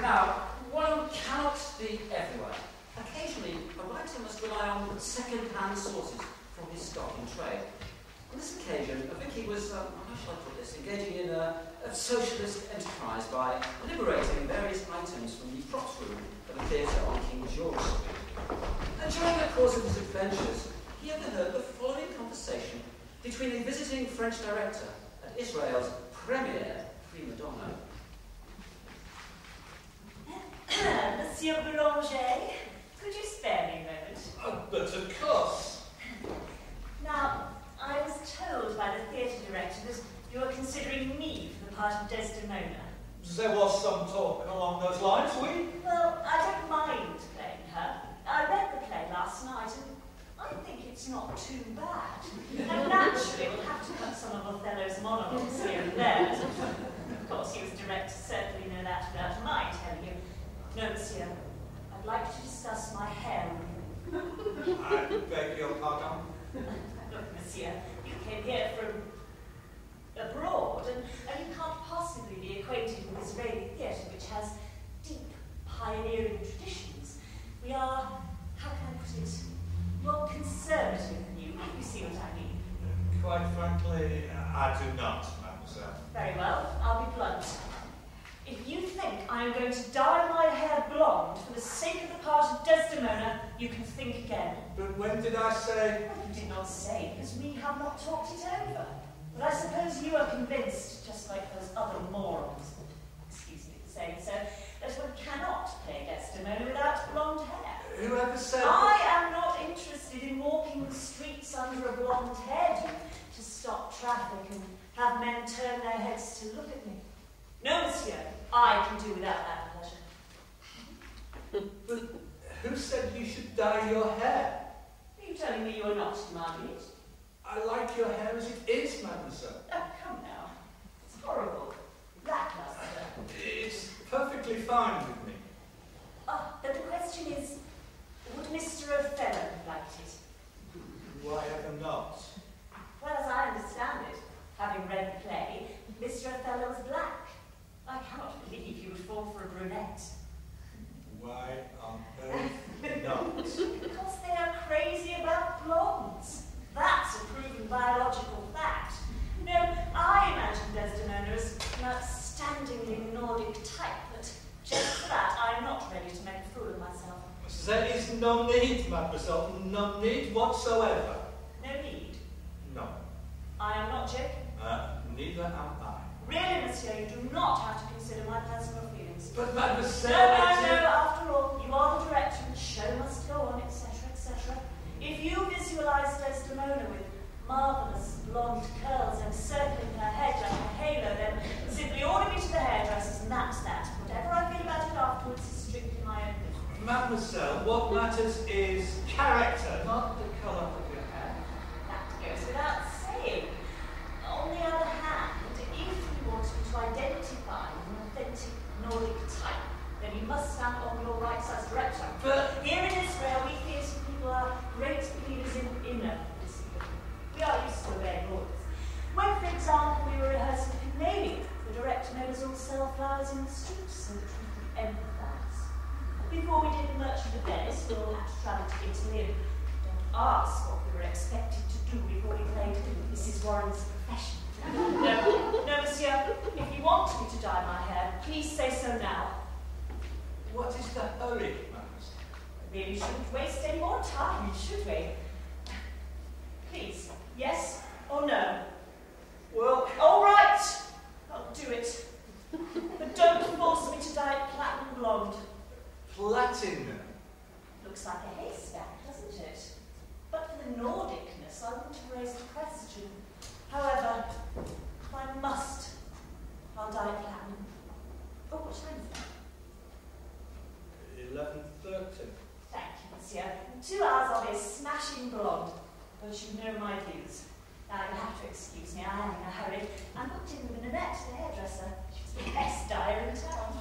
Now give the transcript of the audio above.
Now, one cannot be everywhere. Occasionally, a writer must rely on second-hand sources from his stock in trade. On this occasion, Vicky was, how shall I put this, engaging in a socialist enterprise by liberating various items from the props room of a theatre on King George Street. And during the course of his adventures, he overheard the following conversation between a visiting French director at Israel's premier prima donna. Monsieur Boulanger, could you spare me a moment? But of course. Now, I was told by the theatre director that you were considering me for the part of Desdemona. There was some talk along those lines, oui? Well, I don't mind playing her. I read the play last night, and I think it's not too bad. And naturally, we'll have to cut some of Othello's monologues here and there. Of course, you as director certainly know that without my telling you. No, monsieur, I'd like to discuss my hair with you. I beg your pardon? Look, monsieur, you came here from abroad, and you can't possibly be acquainted with Israeli theatre, which has deep, pioneering traditions. We are, how can I put it, more conservative than you see what I mean? Quite frankly, I do not, mademoiselle. Very well, I'll be blunt. If you think I am going to dye my hair blonde for the sake of the part of Desdemona, you can think again. But when did I say? Well, you did not say, because we have not talked it over. But I suppose you are convinced, just like those other morons, excuse me for saying so, that one cannot play Desdemona without blonde hair. Whoever said... I am not interested in walking the streets under a blonde hairdo to stop traffic and have men turn their heads to look at me. No, monsieur, I can do without that pleasure. But who said you should dye your hair? Are you telling me you are not demanding it? I like your hair as it is, mademoiselle. Oh, come now. It's horrible. Lackluster. It's perfectly fine with me. But the question is, would Mr. Othello have liked it? Why ever not? Well, as I understand it, having read the play, Mr. Othello was black. I cannot believe you would fall for a brunette. Why on earth not? Because they are crazy about blondes. That's a proven biological fact. No, I imagine Desdemona as an outstandingly Nordic type, but just for that, I'm not ready to make a fool of myself. There is no need, mademoiselle, no need whatsoever. No need? No. I am not joking. Neither am I. Really, monsieur, you do not have to consider my personal feelings. But mademoiselle... No, after all, you are the director and the show must go on, etc., etc. If you visualize Desdemona with marvelous blonde curls encircling her head like a halo, then simply order me to the hairdressers and that's that. Whatever I feel about it afterwards is strictly my own business. Mademoiselle, what matters is character, not the colour of your hair. That goes without saying. On the other hand, if you want me to identify an authentic Nordic type, then you must stand on your rights as director. But here in Israel, we theatre people are great believers in inner discipline. We are used to obeying orders. When, for example, we were rehearsing Pygmalion, the director made us all sell flowers in the streets so that we could empathise. Before we did The Merchant of Venice, we all had to travel to Italy and don't ask what we were expected to do before we played Mrs. Warren's Profession. No, monsieur, if you want me to dye my hair, please say so now. what is the hurry, mademoiselle? We really shouldn't waste any more time, should we? Please, yes or no? Well... All right, I'll do it. But don't force me to dye it platinum blonde. Platinum? Looks like a haystack, doesn't it? But for the Nordicness, I wouldn't have raised a question. However, if I must, I'll dye it platinum. Oh, what time is that? 11:30. Thank you, monsieur. In 2 hours I'll be a smashing blonde. But you know my views. Now you'll have to excuse me, I am in a hurry. I'm booked in with Nanette, the hairdresser. She's the best dyer in town.